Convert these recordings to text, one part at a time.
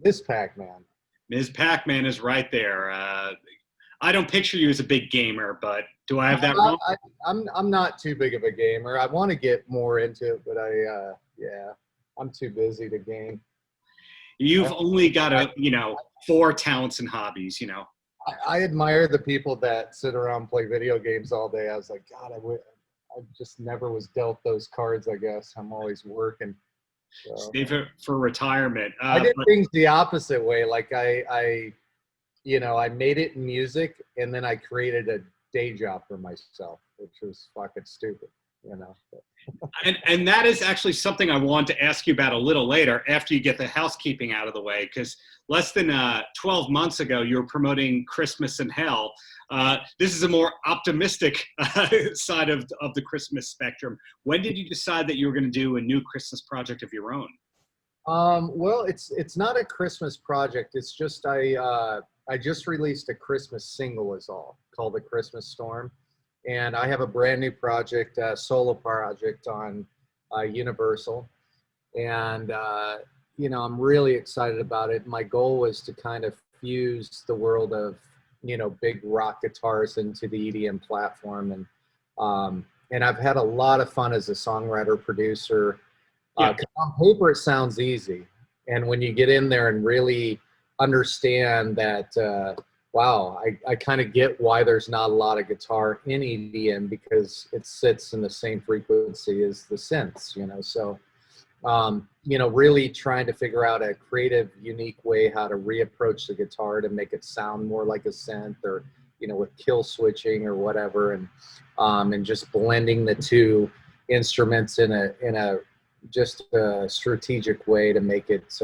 Miss Pac-Man. Ms. Pac-Man is right there. I don't picture you as a big gamer, but do I have that wrong? I'm not too big of a gamer. I want to get more into it, but yeah, I'm too busy to game. You've only got 4 talents and hobbies, I admire the people that sit around and play video games all day. I was like, God, I just never was dealt those cards, I guess. I'm always working. So. Save it for retirement. I did things the opposite way. Like I made it in music, and then I created a day job for myself, which was fucking stupid, And that is actually something I want to ask you about a little later after you get the housekeeping out of the way, because less than 12 months ago, you were promoting Christmas in Hell. This is a more optimistic side of the Christmas spectrum. When did you decide that you were going to do a new Christmas project of your own? Well, it's not a Christmas project. It's just I just released a Christmas single is all, called The Christmas Storm. And I have a brand new project, solo project on Universal. And, I'm really excited about it. My goal was to kind of fuse the world of, big rock guitars into the EDM platform. And I've had a lot of fun as a songwriter, producer. On paper, it sounds easy. And when you get in there and really understand that, wow, I kind of get why there's not a lot of guitar in EDM, because it sits in the same frequency as the synths, So, really trying to figure out a creative, unique way how to reapproach the guitar to make it sound more like a synth, or, with kill switching or whatever, and just blending the two instruments in a just a strategic way to make it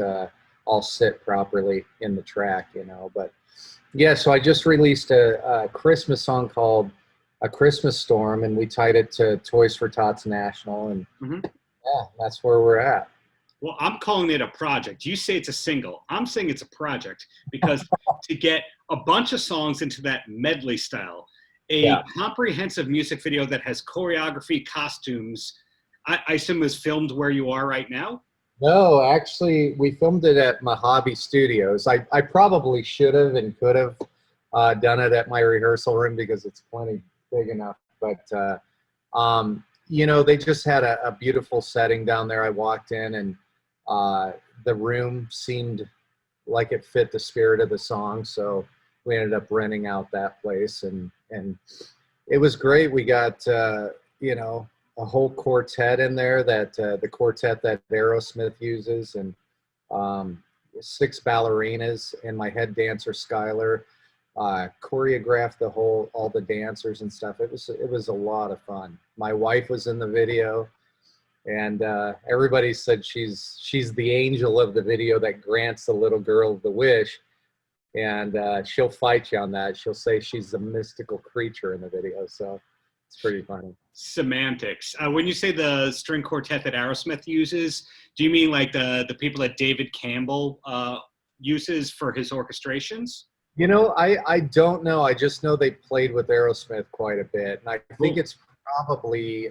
all sit properly in the track, But yeah, so I just released a Christmas song called A Christmas Storm, and we tied it to Toys for Tots National, and yeah, that's where we're at. Well, I'm calling it a project. You say it's a single. I'm saying it's a project, because to get a bunch of songs into that medley style, comprehensive music video that has choreography, costumes, I assume is filmed where you are right now? No, actually, we filmed it at Mojave Studios. I probably should have and could have done it at my rehearsal room, because it's plenty big enough. But, they just had a beautiful setting down there. I walked in, and the room seemed like it fit the spirit of the song. So we ended up renting out that place, and it was great. We got, a whole quartet in there, that the quartet that Aerosmith uses, and 6 ballerinas, and my head dancer Skylar choreographed all the dancers and stuff. It was a lot of fun. My wife was in the video, and everybody said she's the angel of the video that grants the little girl the wish, and she'll fight you on that. She'll say she's a mystical creature in the video, so it's pretty funny. Semantics. When you say the string quartet that Aerosmith uses, do you mean like the people that David Campbell uses for his orchestrations? I don't know. I just know they played with Aerosmith quite a bit, and I think it's probably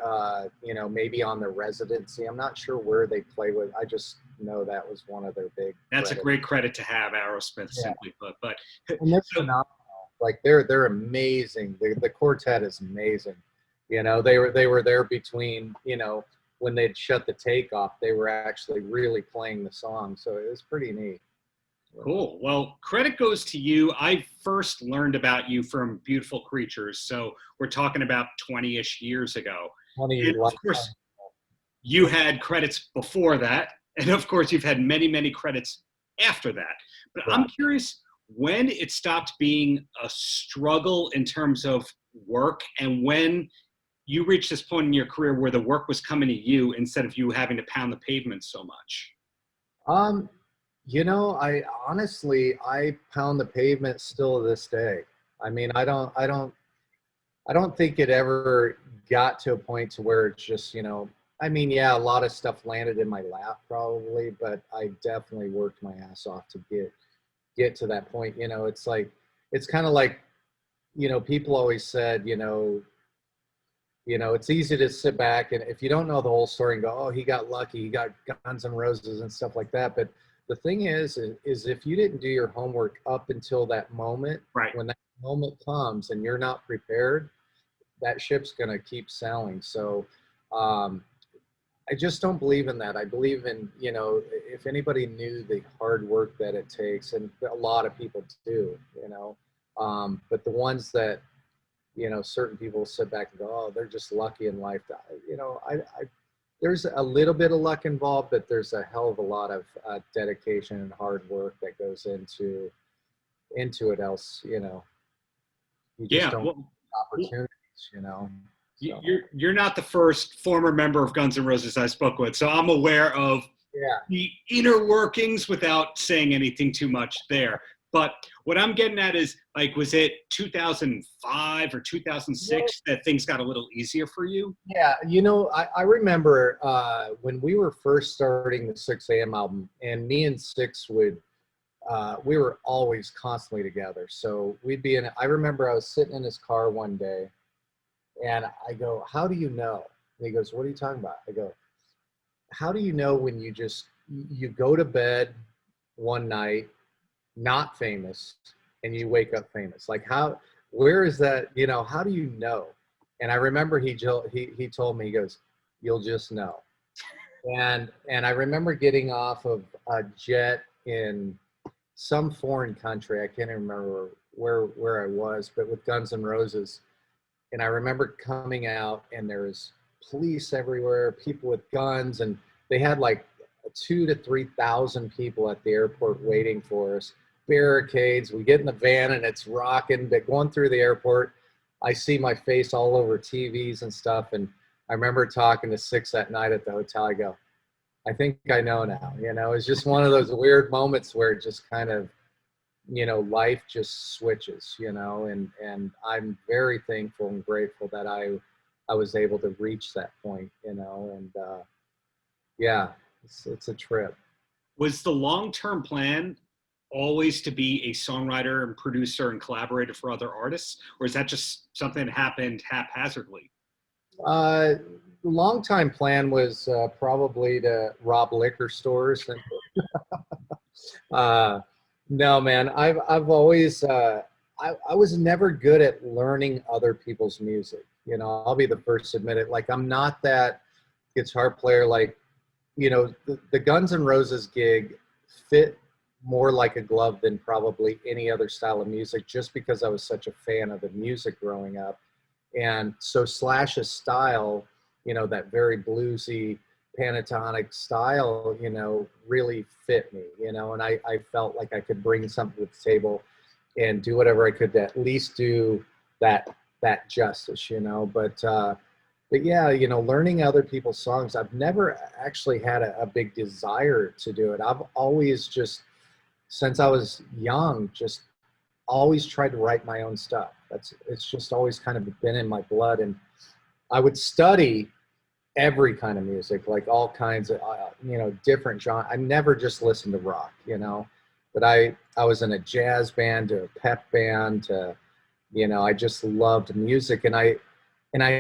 maybe on their residency. I'm not sure where they play with. I just know that was one of their big. That's credits. A great credit to have, Aerosmith, simply put. But and they're phenomenal. Like they're amazing. The quartet is amazing. They were there between, when they'd shut the take off, they were actually really playing the song. So it was pretty neat. Cool. Well, credit goes to you. I first learned about you from Beautiful Creatures. So we're talking about 20-ish years ago. And of course, you had credits before that. And of course, you've had many, many credits after that. But I'm curious when it stopped being a struggle in terms of work, and when you reached this point in your career where the work was coming to you instead of you having to pound the pavement so much. I honestly pound the pavement still to this day. I mean, I don't think it ever got to a point to where it's just, a lot of stuff landed in my lap probably, but I definitely worked my ass off to get to that point. It's like, it's kind of like, people always said, it's easy to sit back and if you don't know the whole story and go, oh, he got lucky, he got Guns N' Roses and stuff like that. But the thing is if you didn't do your homework up until that moment, Right. when that moment comes and you're not prepared, that ship's going to keep sailing. So I just don't believe in that. I believe in, you know, if anybody knew the hard work that it takes, and a lot of people do, you know, but the ones that, you know, certain people sit back and go, oh, they're just lucky in life. You know, there's a little bit of luck involved, but there's a hell of a lot of dedication and hard work that goes into it. Else, you know, you just don't Well, opportunities, you know. So. You're not the first former member of Guns N' Roses I spoke with, so I'm aware of the inner workings without saying anything too much there. But what I'm getting at is, like, was it 2005 or 2006 that things got a little easier for you? Yeah, you know, I remember when we were first starting the 6 a.m. album, and me and Sixx we were always constantly together. So we'd be I remember I was sitting in his car one day, and I go, how do you know? And he goes, what are you talking about? I go, how do you know when you go to bed one night, not famous, and you wake up famous? Like, where is that, you know, how do you know? And I remember he told me, he goes, you'll just know. And I remember getting off of a jet in some foreign country. I can't even remember where I was, but with Guns N' Roses. And I remember coming out, and there was police everywhere, people with guns, and they had like 2,000 to 3,000 people at the airport waiting for us. Barricades. We get in the van, and it's rocking. But going through the airport, I see my face all over TVs and stuff. And I remember talking to Sixx that night at the hotel. I go, I think I know now. You know, it's just one of those weird moments where it just kind of, you know, life just switches, you know, and I'm very thankful and grateful that I was able to reach that point, you know, and yeah, it's a trip. Was the long-term plan always to be a songwriter and producer and collaborator for other artists, or is that just something that happened haphazardly? The long time plan was probably to rob liquor stores. And no, man, I've always I was never good at learning other people's music. You know, I'll be the first to admit it. Like, I'm not that guitar player. Like, you know, the Guns N' Roses gig fit more like a glove than probably any other style of music, just because I was such a fan of the music growing up. And so Slash's style, you know, that very bluesy pentatonic style, you know, really fit me, you know, and I felt like I could bring something to the table and do whatever I could to at least do that justice, you know. But yeah, you know, learning other people's songs, I've never actually had a big desire to do it. I've always just, since I was young, just always tried to write my own stuff. It's just always kind of been in my blood. And I would study every kind of music, like all kinds of, you know, different genre. I never just listened to rock, you know, but I was in a jazz band, to a pep band, to, you know, I just loved music. And I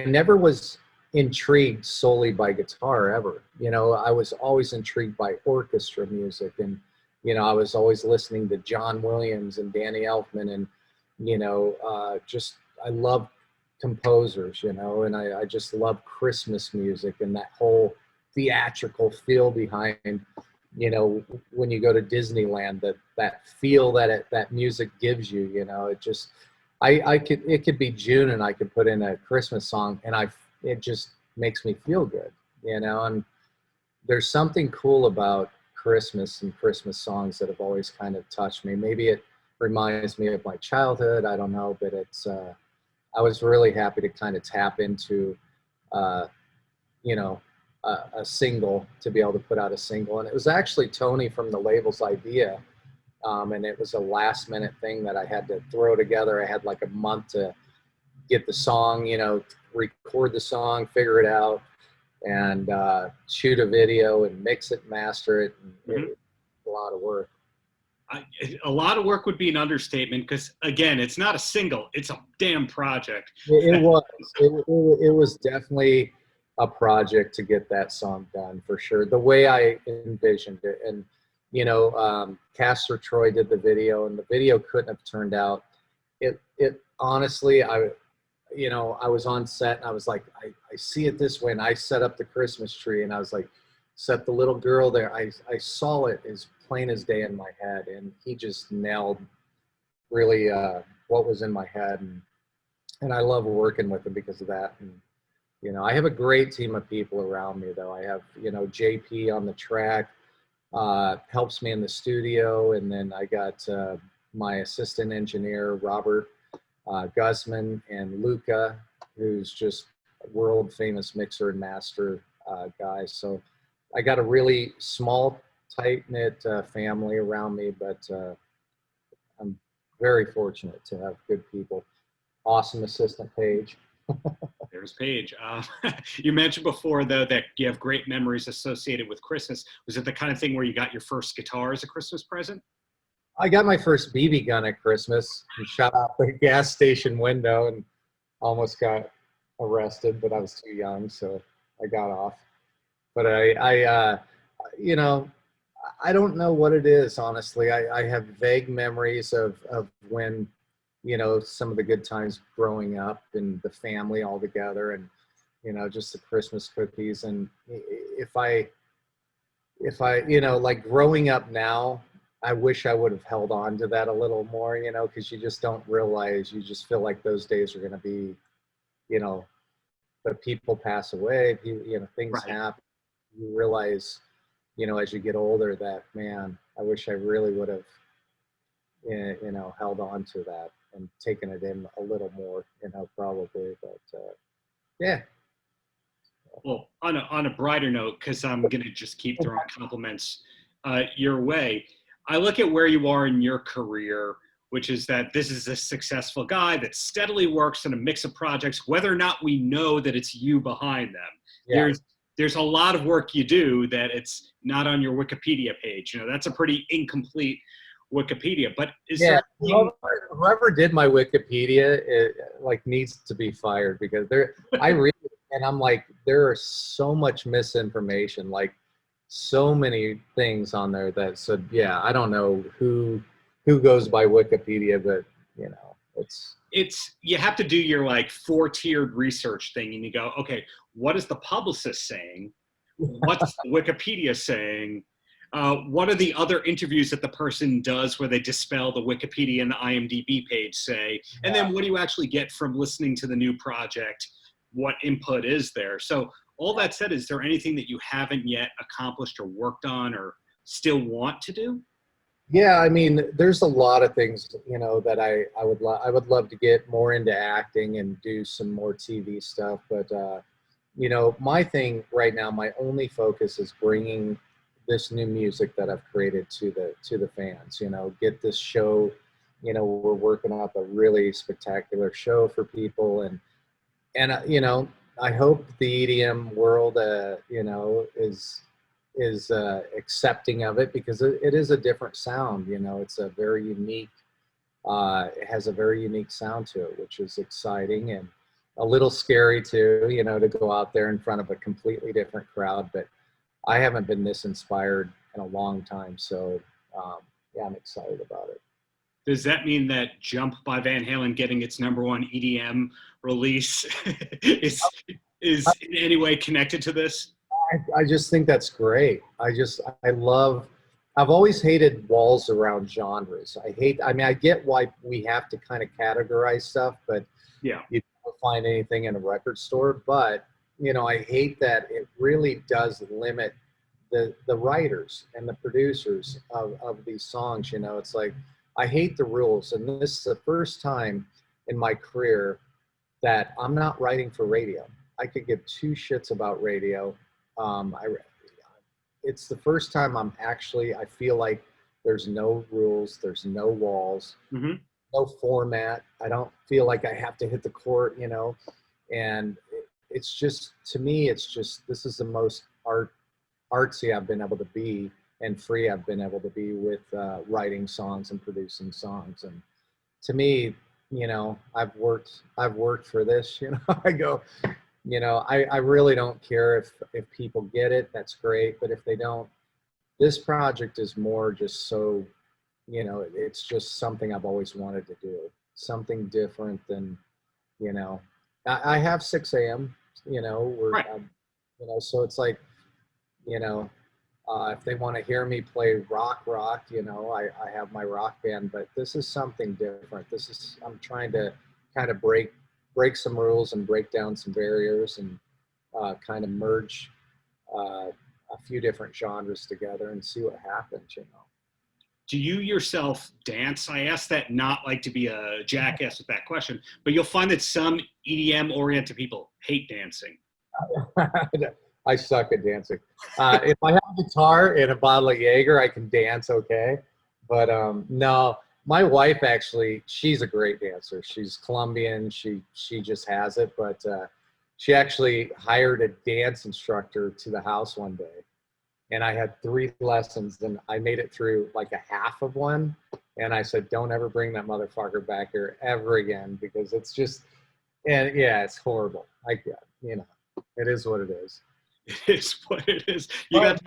never was intrigued solely by guitar ever. You know, I was always intrigued by orchestra music, and, you know, I was always listening to John Williams and Danny Elfman, and, you know, just, I love composers, you know, and I just love Christmas music and that whole theatrical feel behind, you know, when you go to Disneyland, that feel that music gives you, you know. It just, it could be June and I could put in a Christmas song and it just makes me feel good, you know. And there's something cool about Christmas and Christmas songs that have always kind of touched me. Maybe it reminds me of my childhood, I don't know, but it's I was really happy to kind of tap into you know, a single, to be able to put out a single. And it was actually Tony from the label's idea, and it was a last minute thing that I had to throw together. I had like a month to get the song, you know, record the song, figure it out, and shoot a video and mix it, master it. And it was a lot of work. A lot of work would be an understatement, because, again, it's not a single, it's a damn project. It was. It was definitely a project to get that song done, for sure, the way I envisioned it. And Castor Troy did the video, and the video couldn't have turned out. It honestly, I was on set and I was like, I see it this way. And I set up the Christmas tree and I was like, set the little girl there. I saw it as plain as day in my head, and he just nailed really what was in my head. And I love working with him because of that. And, I have a great team of people around me though. I have, JP on the track, helps me in the studio. And then I got my assistant engineer, Robert Guzman, and Luca, who's just a world famous mixer and master guy. So I got a really small, tight knit family around me, but I'm very fortunate to have good people. Awesome assistant, Paige. There's Paige. You mentioned before, though, that you have great memories associated with Christmas. Was it the kind of thing where you got your first guitar as a Christmas present? I got my first BB gun at Christmas and shot out the gas station window and almost got arrested, but I was too young, so I got off. But I don't know what it is, honestly. I have vague memories of when, some of the good times growing up and the family all together, and, just the Christmas cookies. And if I, like growing up now, I wish I would have held on to that a little more, because you just don't realize, you just feel like those days are going to be, but people pass away, things Right. happen. You realize, as you get older that, man, I wish I really would have, held on to that and taken it in a little more, probably, but yeah. Well, on a brighter note, because I'm going to just keep throwing compliments your way, I look at where you are in your career, which is that this is a successful guy that steadily works on a mix of projects, whether or not we know that it's you behind them. Yeah. There's a lot of work you do that it's not on your Wikipedia page. That's a pretty incomplete Wikipedia. But whoever did my Wikipedia, needs to be fired, because I read it and I'm like, there is so much misinformation, like so many things on there that said, yeah, I don't know who goes by Wikipedia, but it's you have to do your 4-tiered research thing, and you go, okay, what is the publicist saying? What's Wikipedia saying? What are the other interviews that the person does where they dispel the Wikipedia and the IMDb page say? And then what do you actually get from listening to the new project? What input is there? So all that said, is there anything that you haven't yet accomplished or worked on or still want to do? Yeah, I mean, there's a lot of things, that I would love to get more into acting and do some more TV stuff. But, my thing right now, my only focus is bringing this new music that I've created to the fans, get this show, we're working up a really spectacular show for people. And I hope the EDM world, is accepting of it, because it is a different sound. It's a very unique, it has a very unique sound to it, which is exciting and a little scary too, to go out there in front of a completely different crowd. But I haven't been this inspired in a long time. So yeah, I'm excited about it. Does that mean that Jump by Van Halen getting its #1 EDM release is in any way connected to this? I just think that's great. I've always hated walls around genres. I get why we have to kind of categorize stuff, but yeah, you don't find anything in a record store. But, I hate that it really does limit the writers and the producers of these songs. It's like, I hate the rules. And this is the first time in my career that I'm not writing for radio. I could give two shits about radio. It's the first time I feel like there's no rules, there's no walls, no format. I don't feel like I have to hit the court, and it's just, to me, this is the most artsy I've been able to be, and free I've been able to be with writing songs and producing songs. And to me, I've worked for this, I go, I really don't care if people get it, that's great. But if they don't, This project is more just so, you know, it's just something I've always wanted to do, something different than, you know, I have 6 a.m., you know, Right. you know, so it's like, you know, if they want to hear me play rock, you know, I have my rock band, but this is something different. I'm trying to kind of break some rules and break down some barriers and kind of merge a few different genres together and see what happens, you know. Do you yourself dance? I ask that not like to be a jackass with that question, but you'll find that some EDM oriented people hate dancing. I suck at dancing. If I have a guitar and a bottle of Jaeger, I can dance okay. But no, my wife actually, she's a great dancer. She's Colombian. She just has it. But she actually hired a dance instructor to the house one day. And I had 3 lessons and I made it through like a half of one. And I said, don't ever bring that motherfucker back here ever again, because it's just, and yeah, it's horrible. You know, it is what it is. It is what it is. You got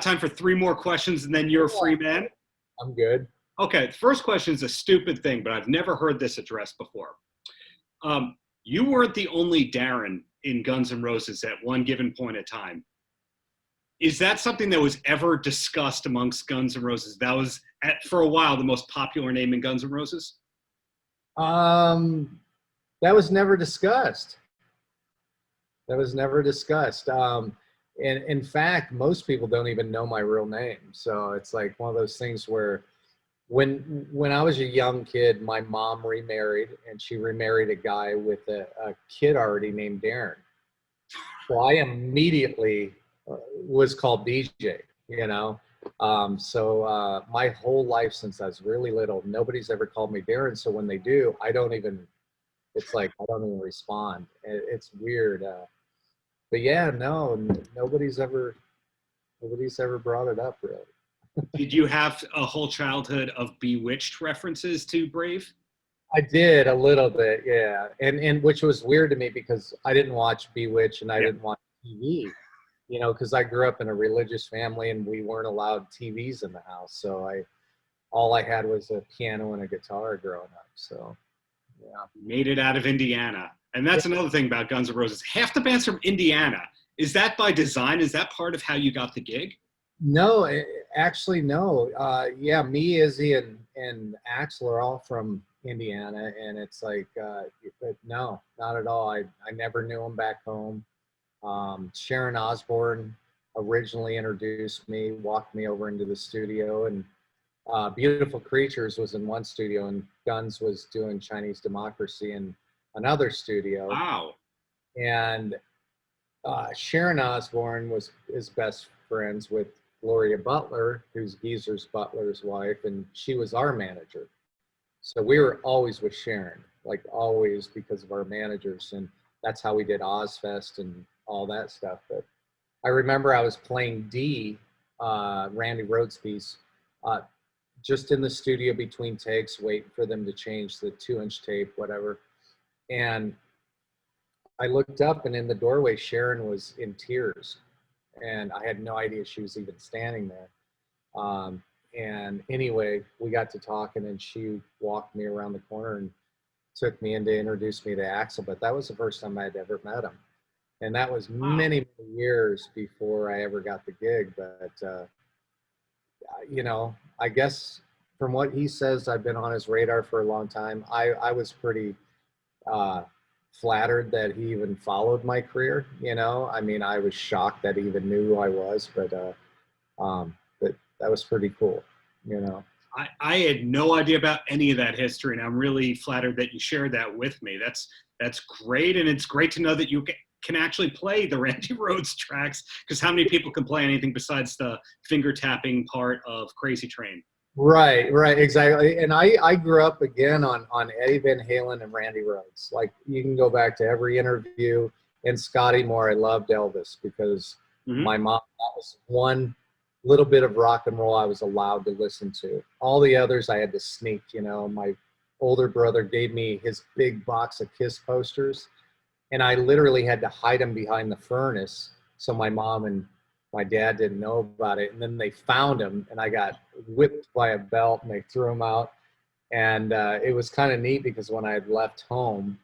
time for 3 more questions and then you're a free man? I'm good. Okay, the first question is a stupid thing, but I've never heard this addressed before. You weren't the only Darren in Guns N' Roses at one given point in time. Is that something that was ever discussed amongst Guns N' Roses? That was, for a while, the most popular name in Guns N' Roses? That was never discussed. That was never discussed. And in fact, most people don't even know my real name. So it's like one of those things where when I was a young kid, my mom remarried, and she remarried a guy with a kid already named Darren. So I immediately was called DJ, you know. So my whole life since I was really little, nobody's ever called me Darren. So when they do, it's like I don't even respond. It's weird. But yeah, no, nobody's ever brought it up really. Did you have a whole childhood of Bewitched references to Brave? I did a little bit, yeah, and which was weird to me because I didn't watch Bewitched and I didn't watch TV, you know, because I grew up in a religious family and we weren't allowed TVs in the house, so all I had was a piano and a guitar growing up. So yeah, made it out of Indiana, and that's another thing about Guns N' Roses. Half the band's from Indiana. Is that by design? Is that part of how you got the gig? No, actually, no. Yeah, me, Izzy, and Axl are all from Indiana, and it's like, but no, not at all. I never knew them back home. Sharon Osbourne originally introduced me, walked me over into the studio, and Beautiful Creatures was in one studio, and Guns was doing Chinese Democracy in another studio. Wow. And Sharon Osbourne is best friends with Gloria Butler, who's Geezer's Butler's wife, and she was our manager. So we were always with Sharon, like always, because of our managers, and that's how we did Ozfest and all that stuff. But I remember I was playing D, Randy Rhoads' piece, just in the studio between takes, waiting for them to change the 2-inch tape, whatever. And I looked up, and in the doorway, Sharon was in tears. And I had no idea she was even standing there. And anyway, we got to talking, and she walked me around the corner and took me in to introduce me to Axl. But that was the first time I'd ever met him. And that was many, many years before I ever got the gig. But, you know, I guess from what he says, I've been on his radar for a long time. I was pretty flattered that he even followed my career, you know. I mean, I was shocked that he even knew who I was, but that was pretty cool, you know. I had no idea about any of that history, and I'm really flattered that you shared that with me. That's great, and it's great to know that you can actually play the Randy Rhoads tracks, because how many people can play anything besides the finger tapping part of Crazy Train? Right, exactly. And I grew up again on Eddie Van Halen and Randy Rhoads. Like, you can go back to every interview. And Scotty Moore, I loved Elvis because my mom, that was one little bit of rock and roll I was allowed to listen to. All the others I had to sneak, you know. My older brother gave me his big box of Kiss posters, and I literally had to hide them behind the furnace so my mom and my dad didn't know about it. And then they found him, and I got whipped by a belt, and they threw him out. And it was kind of neat because when I had left home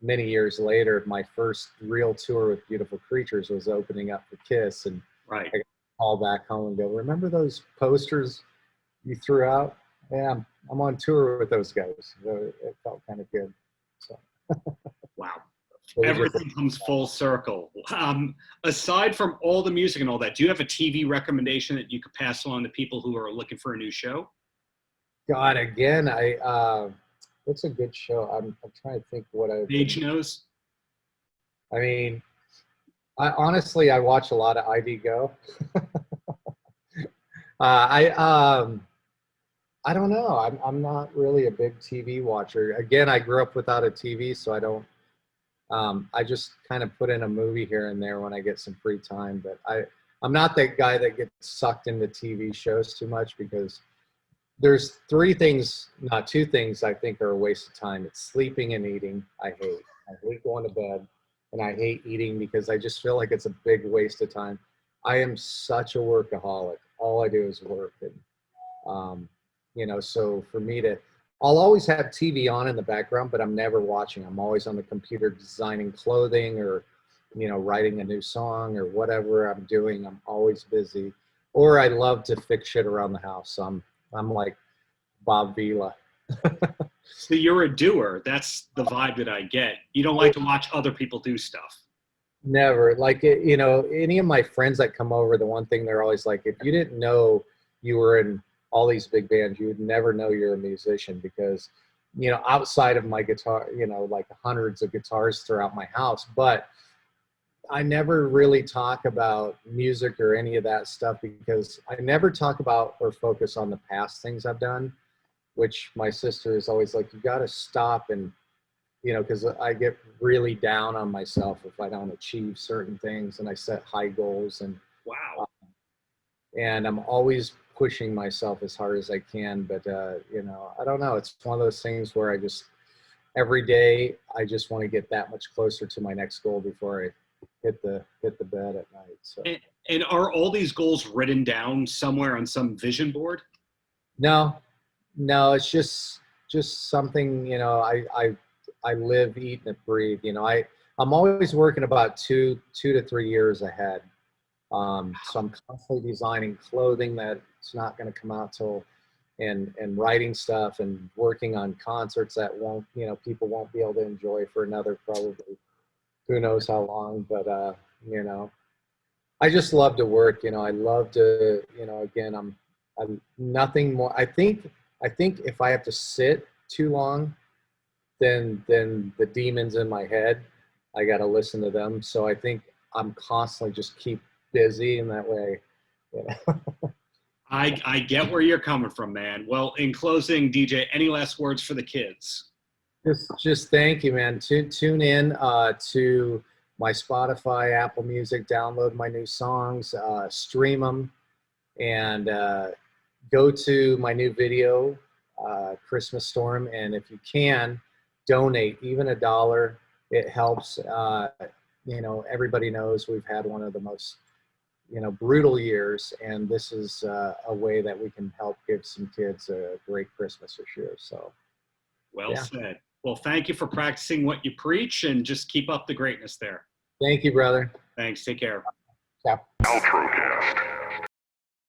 many years later, my first real tour with Beautiful Creatures was opening up for Kiss. And Right. I got called back home and go, remember those posters you threw out? Yeah, I'm on tour with those guys. So it felt kind of good. So. Wow. Everything comes full circle. Aside from all the music and all that, do you have a TV recommendation that you could pass along to people who are looking for a new show? God, again, what's a good show? I'm trying to think what I. Page Knows. I mean, honestly, I watch a lot of ID Go. I don't know. I'm not really a big TV watcher. Again, I grew up without a TV, so I don't. I just kind of put in a movie here and there when I get some free time. But I'm not that guy that gets sucked into TV shows too much, because there's two things I think are a waste of time. It's sleeping and eating. I hate going to bed, and I hate eating because I just feel like it's a big waste of time. I am such a workaholic. All I do is work. And, so for me I'll always have TV on in the background, but I'm never watching. I'm always on the computer designing clothing or, writing a new song or whatever I'm doing. I'm always busy. Or I love to fix shit around the house. So I'm like Bob Vila. So you're a doer. That's the vibe that I get. You don't like to watch other people do stuff. Never. Like, any of my friends that come over, the one thing they're always like, if you didn't know you were in all these big bands, you would never know you're a musician, because, outside of my guitar, like hundreds of guitars throughout my house, but I never really talk about music or any of that stuff, because I never talk about or focus on the past things I've done, which my sister is always like, you got to stop. And, because I get really down on myself if I don't achieve certain things, and I set high goals. And wow. And I'm always pushing myself as hard as I can. But, I don't know. It's one of those things where every day, I just want to get that much closer to my next goal before I hit the bed at night. So. And are all these goals written down somewhere on some vision board? No, it's just something, I live, eat, and breathe. I'm always working about two to 3 years ahead. So I'm constantly designing clothing that's not going to come out till, and writing stuff and working on concerts that won't, people won't be able to enjoy for another probably who knows how long. But, I just love to work. I love to, again, I'm nothing more. I think if I have to sit too long, then the demons in my head, I got to listen to them. So I think I'm constantly just keep busy in that way. I get where you're coming from, man. Well, in closing, DJ, any last words for the kids? Just thank you, man. Tune in to my Spotify, Apple Music, download my new songs, stream them, and go to my new video, Christmas Storm. And if you can, donate, even $1. It helps. Everybody knows we've had one of the most, brutal years, and this is a way that we can help give some kids a great Christmas this year. So, well said. Well, thank you for practicing what you preach, and just keep up the greatness there. Thank you, brother. Thanks. Take care. Yeah. Paltrocast.